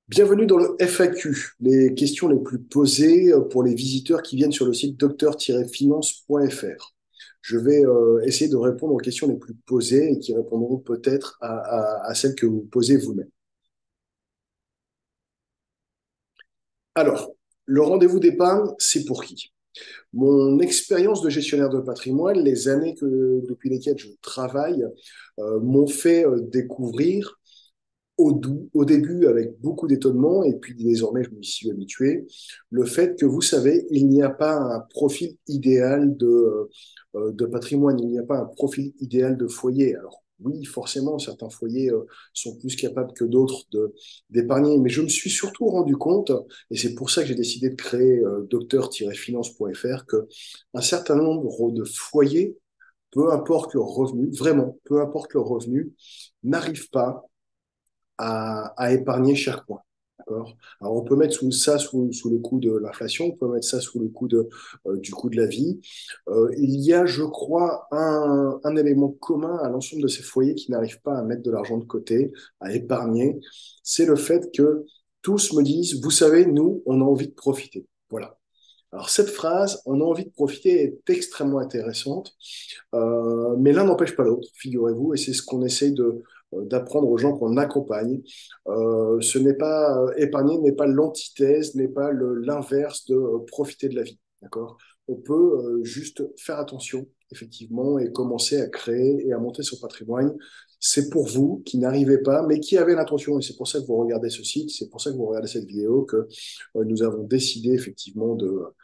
Bienvenue dans le FAQ, les questions les plus posées pour les visiteurs qui viennent sur le site docteur-finance.fr. Je vais essayer de répondre aux questions les plus posées et qui répondront peut-être à celles que vous posez vous-même. Alors, le rendez-vous d'épargne, c'est pour qui? Mon expérience de gestionnaire de patrimoine, les années depuis lesquelles je travaille, m'ont fait découvrir au début avec beaucoup d'étonnement, et puis désormais je m'y suis habitué, le fait que vous savez, il n'y a pas un profil idéal de patrimoine, il n'y a pas un profil idéal de foyer. Alors oui, forcément, certains foyers sont plus capables que d'autres d'épargner, mais je me suis surtout rendu compte, et c'est pour ça que j'ai décidé de créer docteur-finance.fr, que un certain nombre de foyers, peu importe leur revenu, vraiment, peu importe leur revenu, n'arrivent pas à épargner chaque mois. D'accord. Alors, on peut mettre ça sous le coup de l'inflation, on peut mettre ça sous le coup du coût de la vie. Il y a, je crois, un élément commun à l'ensemble de ces foyers qui n'arrivent pas à mettre de l'argent de côté, à épargner. C'est le fait que tous me disent, vous savez, nous, on a envie de profiter. Voilà. Alors, cette phrase, on a envie de profiter, est extrêmement intéressante. Mais l'un n'empêche pas l'autre, figurez-vous, et c'est ce qu'on essaye d'apprendre aux gens qu'on accompagne. Ce n'est pas épargner, n'est pas l'antithèse, n'est pas l'inverse de profiter de la vie. D'accord. On peut juste faire attention, effectivement, et commencer à créer et à monter son patrimoine. C'est pour vous qui n'arrivez pas, mais qui avez l'intention, et c'est pour ça que vous regardez ce site, c'est pour ça que vous regardez cette vidéo, que nous avons décidé effectivement de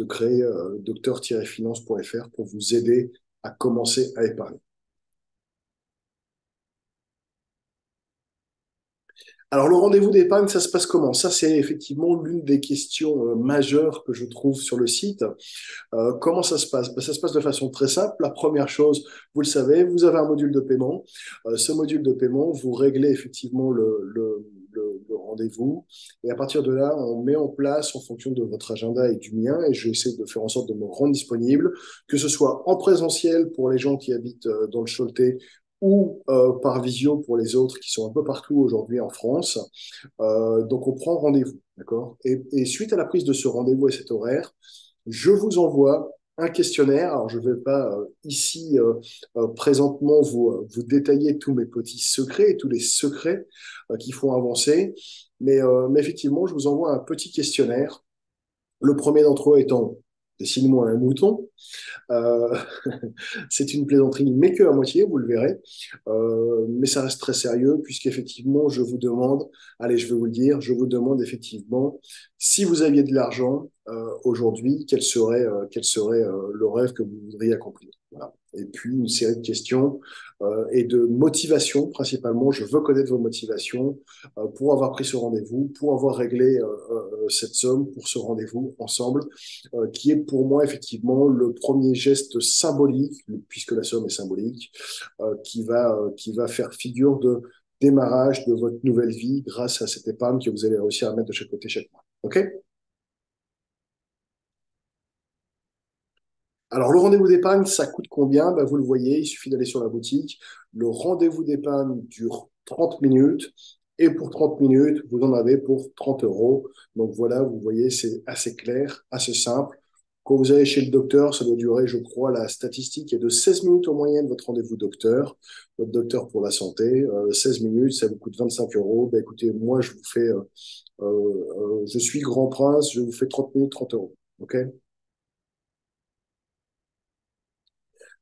créer docteur-finance.fr pour vous aider à commencer à épargner. Alors, le rendez-vous d'épargne, ça se passe comment? Ça, c'est effectivement l'une des questions majeures que je trouve sur le site. Comment ça se passe? Ben, ça se passe de façon très simple. La première chose, vous le savez, vous avez un module de paiement. Ce module de paiement, vous réglez effectivement le rendez-vous. Et à partir de là, on met en place en fonction de votre agenda et du mien, et je vais essayer de faire en sorte de me rendre disponible, que ce soit en présentiel pour les gens qui habitent dans le Choletais ou par visio pour les autres qui sont un peu partout aujourd'hui en France. Donc, on prend rendez-vous, d'accord? Et suite à la prise de ce rendez-vous et cet horaire, je vous envoie un questionnaire. Alors, je ne vais pas ici présentement vous détailler tous mes petits secrets et tous les secrets qui font avancer, mais effectivement, je vous envoie un petit questionnaire. Le premier d'entre eux étant dessine-moi un mouton. Euh, c'est une plaisanterie, mais que à moitié, vous le verrez. Mais ça reste très sérieux, puisqu'effectivement, je vous demande, allez, je vais vous le dire, je vous demande effectivement, si vous aviez de l'argent aujourd'hui, quel serait le rêve que vous voudriez accomplir. Voilà. Et puis, une série de questions et de motivation, principalement. Je veux connaître vos motivations pour avoir pris ce rendez-vous, pour avoir réglé cette somme pour ce rendez-vous ensemble qui est pour moi effectivement le premier geste symbolique, puisque la somme est symbolique, qui va faire figure de démarrage de votre nouvelle vie grâce à cette épargne que vous allez réussir à mettre de chaque côté chaque mois. OK? Alors, le rendez-vous d'épargne, ça coûte combien? Ben, vous le voyez, il suffit d'aller sur la boutique. Le rendez-vous d'épargne dure 30 minutes. Et pour 30 minutes, vous en avez pour 30 euros. Donc voilà, vous voyez, c'est assez clair, assez simple. Quand vous allez chez le docteur, ça doit durer, je crois, la statistique est de 16 minutes en moyenne, votre rendez-vous docteur, votre docteur pour la santé. 16 minutes, ça vous coûte 25 euros. Ben, écoutez, moi, je vous fais, je suis grand prince, je vous fais 30 minutes, 30 euros. OK?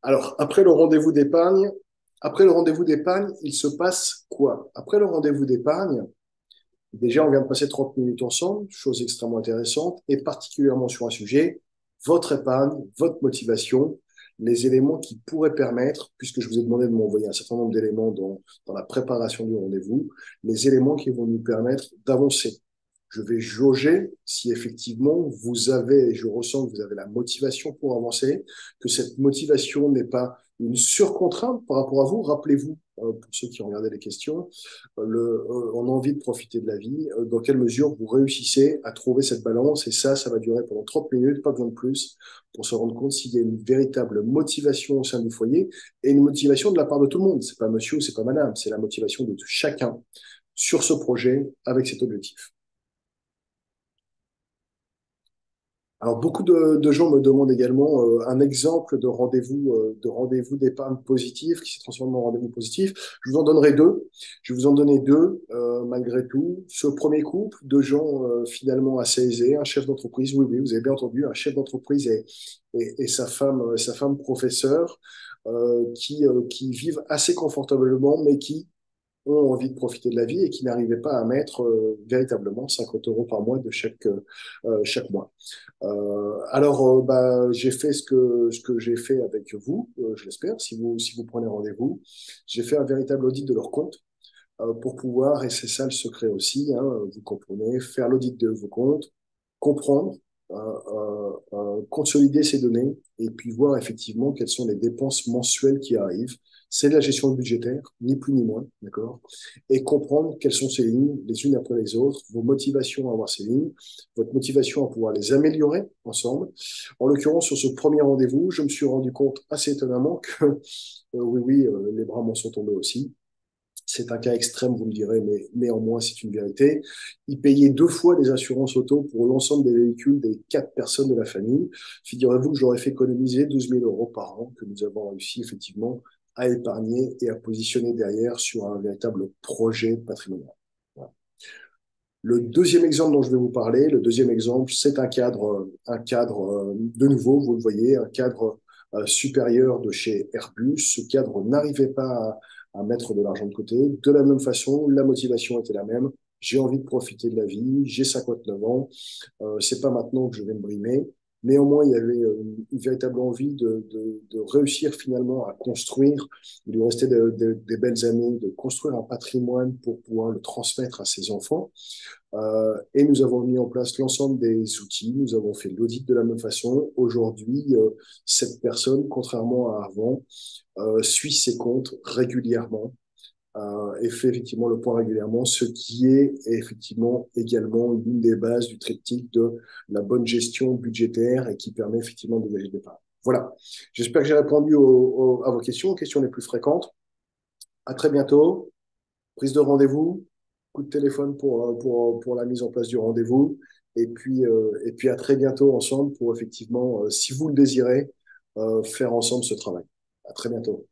Alors, après le rendez-vous d'épargne, il se passe quoi? Après le rendez-vous d'épargne, déjà, on vient de passer 30 minutes ensemble, chose extrêmement intéressante, et particulièrement sur un sujet, votre épargne, votre motivation, les éléments qui pourraient permettre, puisque je vous ai demandé de m'envoyer un certain nombre d'éléments dans la préparation du rendez-vous, les éléments qui vont nous permettre d'avancer. Je vais jauger si effectivement vous avez, et je ressens que vous avez la motivation pour avancer, que cette motivation n'est pas une surcontrainte par rapport à vous. Rappelez-vous, pour ceux qui ont regardé les questions, on a envie de profiter de la vie. Dans quelle mesure vous réussissez à trouver cette balance? Et ça va durer pendant 30 minutes, pas besoin de plus, pour se rendre compte s'il y a une véritable motivation au sein du foyer et une motivation de la part de tout le monde. C'est pas monsieur ou c'est pas madame, c'est la motivation de chacun sur ce projet avec cet objectif. Alors, beaucoup de gens me demandent également un exemple de rendez-vous d'épargne positif qui s'est transformé en rendez-vous positif. Je vous en donnerai deux. Je vais vous en donner deux, malgré tout. Ce premier couple de gens finalement assez aisés, un chef d'entreprise, oui, oui, vous avez bien entendu, un chef d'entreprise et sa femme professeure, qui vivent assez confortablement, mais qui ont envie de profiter de la vie et qui n'arrivaient pas à mettre véritablement 50 euros par mois de chaque mois. Bah, j'ai fait ce que j'ai fait avec vous, je l'espère, si vous prenez rendez-vous. J'ai fait un véritable audit de leur compte pour pouvoir, et c'est ça le secret aussi, hein, vous comprenez, faire l'audit de vos comptes, comprendre, consolider ces données et puis voir effectivement quelles sont les dépenses mensuelles qui arrivent. C'est de la gestion budgétaire, ni plus ni moins, d'accord? Et comprendre quelles sont ces lignes, les unes après les autres, vos motivations à avoir ces lignes, votre motivation à pouvoir les améliorer ensemble. En l'occurrence, sur ce premier rendez-vous, je me suis rendu compte assez étonnamment que, oui, oui, les bras m'en sont tombés aussi. C'est un cas extrême, vous me direz, mais néanmoins, c'est une vérité. Il payait deux fois les assurances auto pour l'ensemble des véhicules des quatre personnes de la famille. Figurez-vous que j'aurais fait économiser 12 000 euros par an que nous avons réussi effectivement à épargner et à positionner derrière sur un véritable projet patrimonial. Voilà. Le deuxième exemple dont je vais vous parler, le deuxième exemple, c'est un cadre de nouveau, vous le voyez, un cadre supérieur de chez Airbus. Ce cadre n'arrivait pas à mettre de l'argent de côté. De la même façon, la motivation était la même. J'ai envie de profiter de la vie, j'ai 59 ans, c'est pas maintenant que je vais me brimer. Néanmoins, il y avait une véritable envie de réussir finalement à construire, il lui restait des belles années, de construire un patrimoine pour pouvoir le transmettre à ses enfants. Et nous avons mis en place l'ensemble des outils. Nous avons fait l'audit de la même façon. Aujourd'hui, cette personne, contrairement à avant, suit ses comptes régulièrement et fait effectivement le point régulièrement, ce qui est effectivement également l'une des bases du triptyque de la bonne gestion budgétaire et qui permet effectivement de dégager des parts. Voilà. J'espère que j'ai répondu à vos questions, aux questions les plus fréquentes. À très bientôt. Prise de rendez-vous, coup de téléphone pour la mise en place du rendez-vous. Et puis à très bientôt ensemble pour effectivement, si vous le désirez, faire ensemble ce travail. À très bientôt.